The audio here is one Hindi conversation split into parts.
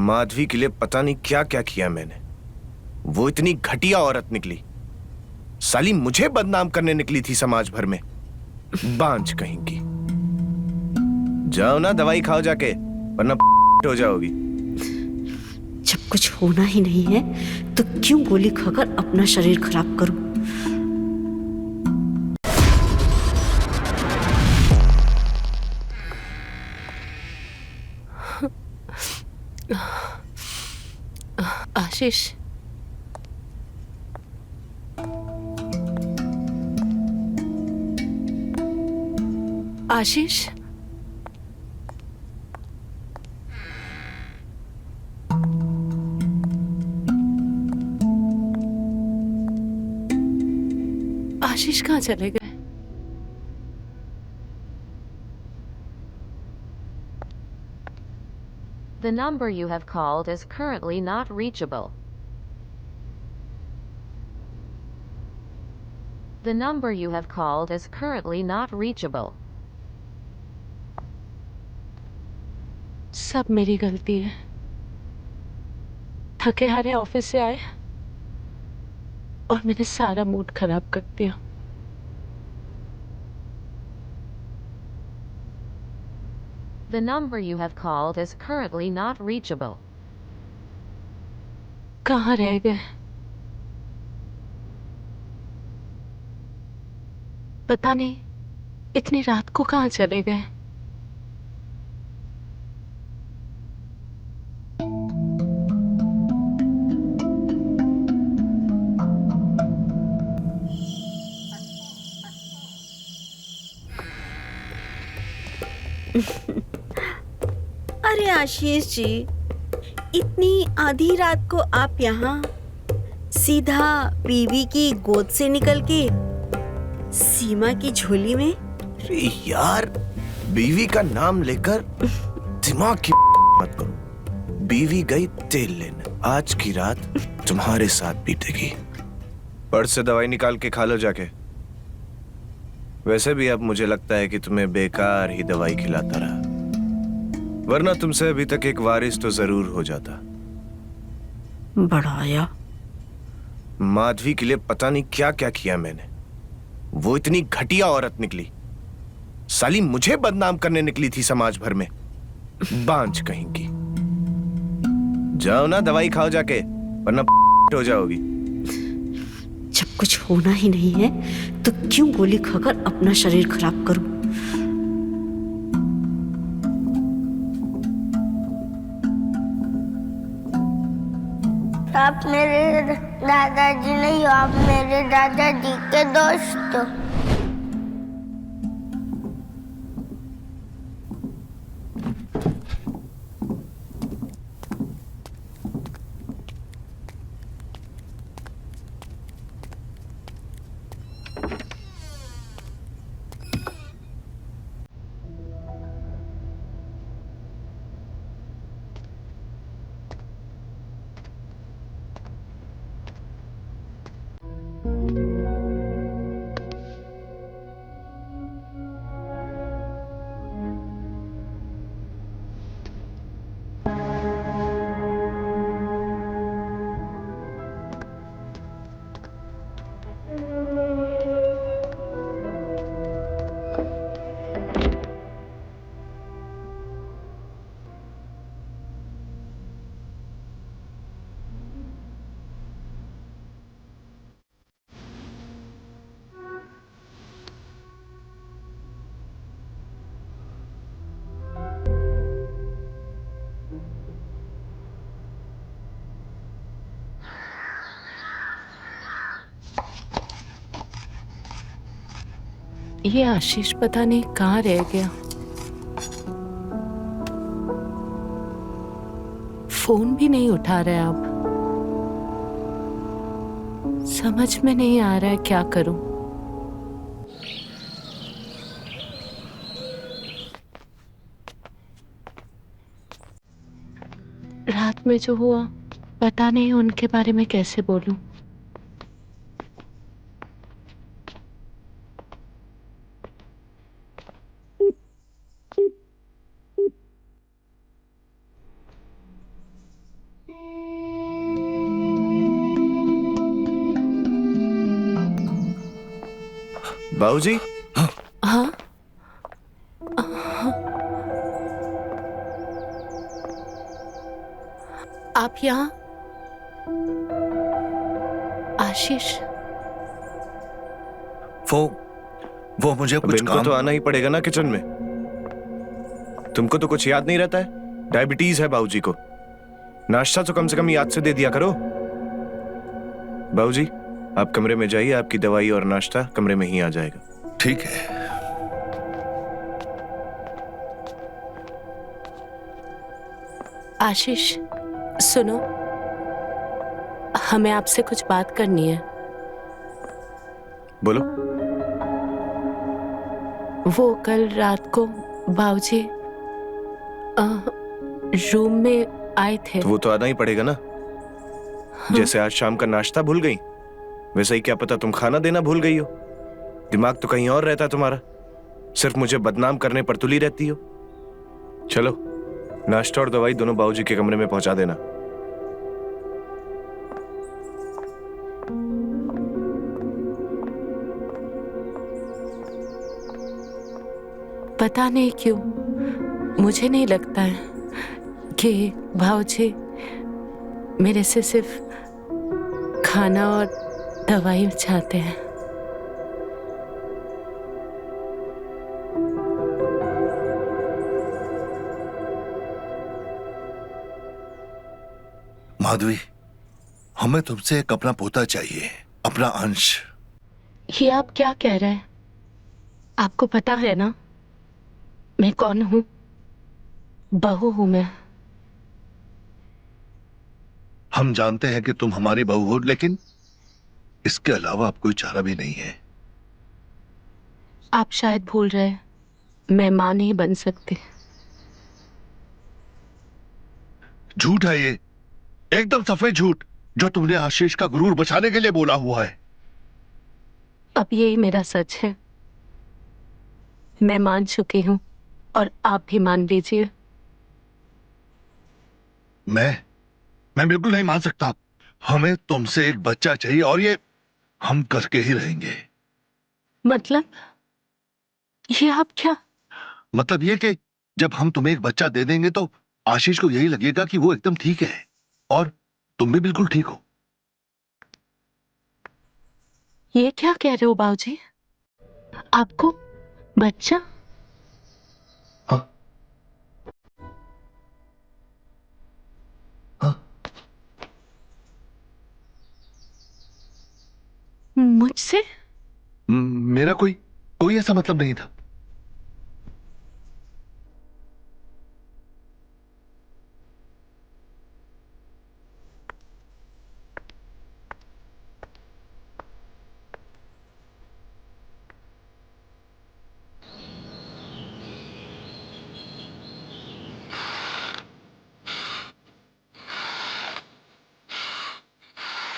माधवी के लिए पता नहीं क्या क्या किया मैंने। वो इतनी घटिया औरत निकली, साली मुझे बदनाम करने निकली थी समाज भर में। बांझ कहीं की। जाओ ना दवाई खाओ जाके, वरना हो जाओगी। जब कुछ होना ही नहीं है तो क्यों गोली खाकर अपना शरीर खराब करूं? आशीष, आशीष, आशीष कहाँ चले गए? The number you have called is currently not reachable. The number you have called is currently not reachable. सब मेरी गलती है। थके हारे ऑफिस से आए और मैंने सारा मूड खराब कर दिया। The number you have called is currently not reachable. कहाँ रह गए? पता नहीं इतनी रात को कहाँ चले गए। अरे आशीष जी, इतनी आधी रात को आप यहाँ सीधा बीवी की गोद से निकल के सीमा की झोली में? अरे यार, बीवी का नाम लेकर दिमाग की मत करो। बीवी गई तेल लेने, आज की रात तुम्हारे साथ बीतेगी। पर्स से दवाई निकाल के खा लो जाके। वैसे भी अब मुझे लगता है कि तुम्हें बेकार ही दवाई खिलाता रहा, वरना तुमसे अभी तक एक वारिस तो जरूर हो जाता। बढ़ाया। माधवी के लिए पता नहीं क्या क्या किया मैंने। वो इतनी घटिया औरत निकली, साली मुझे बदनाम करने निकली थी समाज भर में। बांझ कहीं की। जाओ ना दवाई खाओ जाके, वरना हो जाओगी। जब कुछ होना ही नहीं है तो क्यों गोली खाकर अपना शरीर खराब करूं? आप मेरे दादाजी नहीं हो, आप मेरे दादाजी के दोस्त हो। ये आशीष पता नहीं कहाँ रह गया। फोन भी नहीं उठा रहा है। अब समझ में नहीं आ रहा है क्या करूं। रात में जो हुआ पता नहीं उनके बारे में कैसे बोलूं। बाबूजी, हाँ? आप यहाँ? आशीष, वो मुझे अब कुछ इनको काम तो आना ही पड़ेगा ना किचन में। तुमको तो कुछ याद नहीं रहता है? डायबिटीज है बाबूजी को। नाश्ता तो कम से कम याद से दे दिया करो। बाबूजी, आप कमरे में जाइए, आपकी दवाई और नाश्ता कमरे में ही आ जाएगा। ठीक है। आशीष, सुनो, हमें आपसे कुछ बात करनी है। बोलो। वो कल रात को बाबूजी रूम में आए थे। तो वो तो आना ही पड़ेगा ना। जैसे आज शाम का नाश्ता भूल गई, वैसे ही क्या पता तुम खाना देना भूल गई हो। दिमाग तो कहीं और रहता है तुम्हारा। सिर्फ मुझे बदनाम करने पर तुली रहती हो। चलो, नाश्ता और दवाई दोनों बाबूजी के कमरे में पहुंचा देना। पता नहीं क्यों मुझे नहीं लगता है कि भाऊजी मेरे से सिर्फ खाना और दवाई चाहते हैं। माधवी, हमें तुमसे एक अपना पोता चाहिए, अपना अंश। ये आप क्या कह रहे हैं? आपको पता है ना मैं कौन हूं? बहू हूं मैं। हम जानते हैं कि तुम हमारी बहू हो, लेकिन इसके अलावा अब कोई चारा भी नहीं है। आप शायद भूल रहे हैं, मैं मां नहीं बन सकती। झूठ है ये, एकदम सफेद झूठ, जो तुमने आशीष का गुरूर बचाने के लिए बोला हुआ है। अब यही मेरा सच है। मैं मान चुकी हूं और आप भी मान लीजिए। मैं बिल्कुल नहीं मान सकता। हमें तुमसे एक बच्चा चाहिए और ये हम करके ही रहेंगे। मतलब ये आप क्या? मतलब ये कि जब हम तुम्हें एक बच्चा दे देंगे तो आशीष को यही लगेगा कि वो एकदम ठीक है और तुम भी बिल्कुल ठीक हो। ये क्या कह रहे हो बाबूजी? आपको बच्चा? हाँ? हाँ? मुझसे? मेरा कोई ऐसा मतलब नहीं था।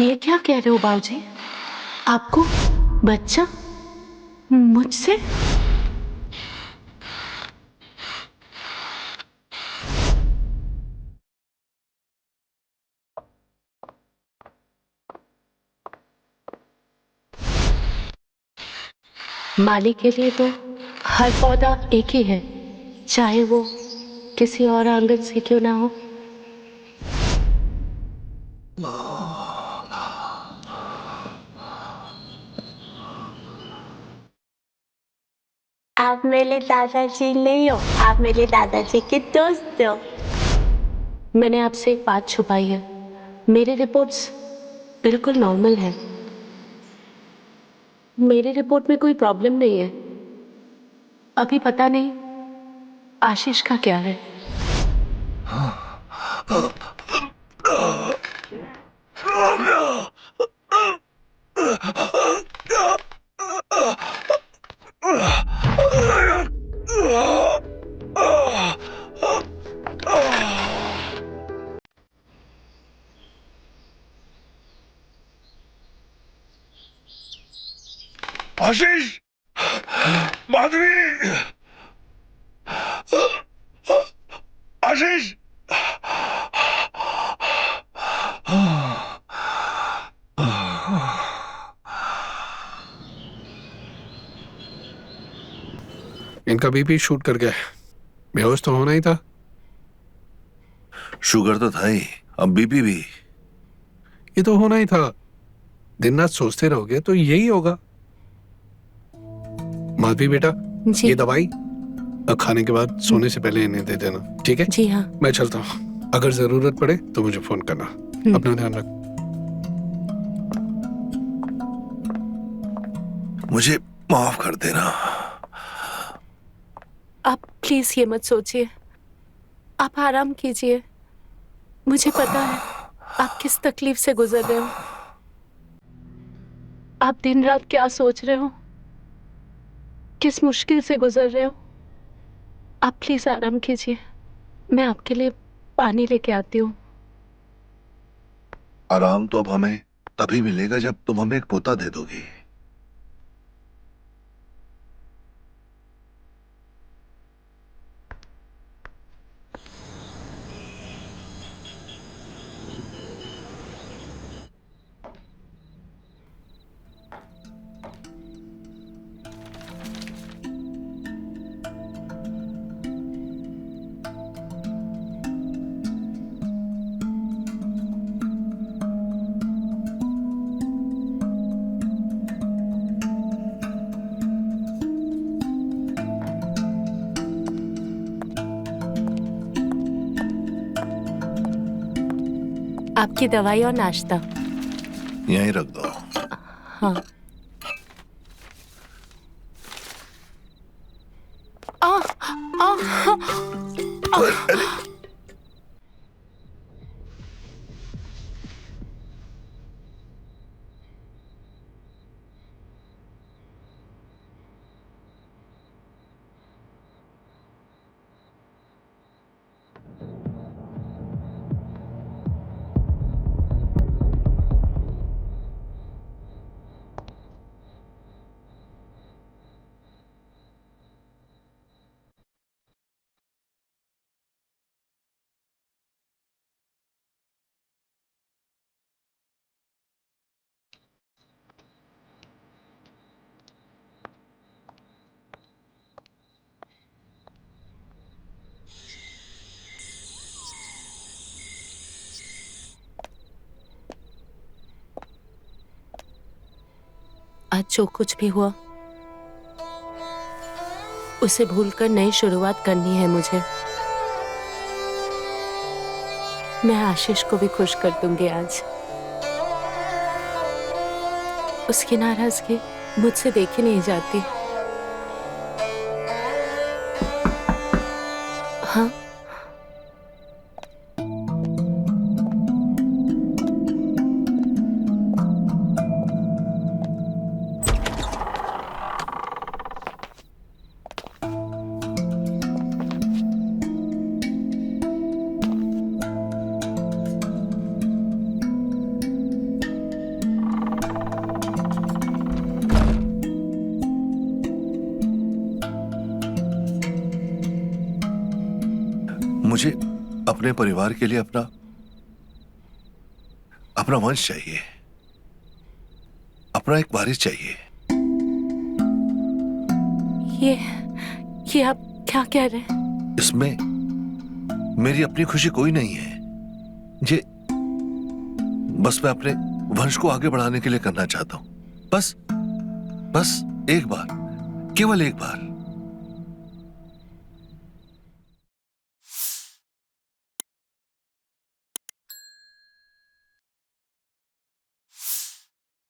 ये क्या कह रहे हो बाबूजी? आपको बच्चा मुझसे? माली के लिए तो हर पौधा एक ही है, चाहे वो किसी और आंगन से क्यों ना हो। आप मेरे दादाजी नहीं हो, आप मेरे दादाजी के दोस्त हो। मैंने आपसे एक बात छुपाई है। मेरे रिपोर्ट्स बिल्कुल नॉर्मल है। मेरी रिपोर्ट में कोई प्रॉब्लम नहीं है। अभी पता नहीं आशीष का क्या है। आशीष, माधवी, आशीष, इनका बीपी शूट कर गया है, बेहोश तो होना ही था। शुगर तो था ही, अब बीपी भी। ये तो होना ही था, दिन रात सोचते रहोगे तो यही होगा। माधवी बेटा, जी ये दवाई खाने के बाद सोने से पहले इन्हें दे देना, ठीक है? जी हाँ। मैं चलता हूँ, अगर जरूरत पड़े तो मुझे फोन करना। अपना ध्यान रख। मुझे माफ कर देना। आप प्लीज ये मत सोचिए, आप आराम कीजिए। मुझे पता है आप किस तकलीफ से गुजर रहे हो, आप दिन रात क्या सोच रहे हो, किस मुश्किल से गुजर रहे हो। आप प्लीज आराम कीजिए, मैं आपके लिए पानी लेके आती हूँ। आराम तो अब हमें तभी मिलेगा जब तुम हमें एक पोता दे दोगी। आपकी दवाई और नाश्ता। यहीं रख दो। हाँ। आ, आ, अरे आज जो कुछ भी हुआ उसे भूलकर नई शुरुआत करनी है मुझे। मैं आशीष को भी खुश कर दूंगी आज। उसकी नाराजगी मुझसे देखी नहीं जाती। हाँ, मुझे अपने परिवार के लिए अपना वंश चाहिए, अपना एक वारिस चाहिए। ये आप क्या कह रहे हैं? इसमें मेरी अपनी खुशी कोई नहीं है। ये बस मैं अपने वंश को आगे बढ़ाने के लिए करना चाहता हूं। बस एक बार, केवल एक बार।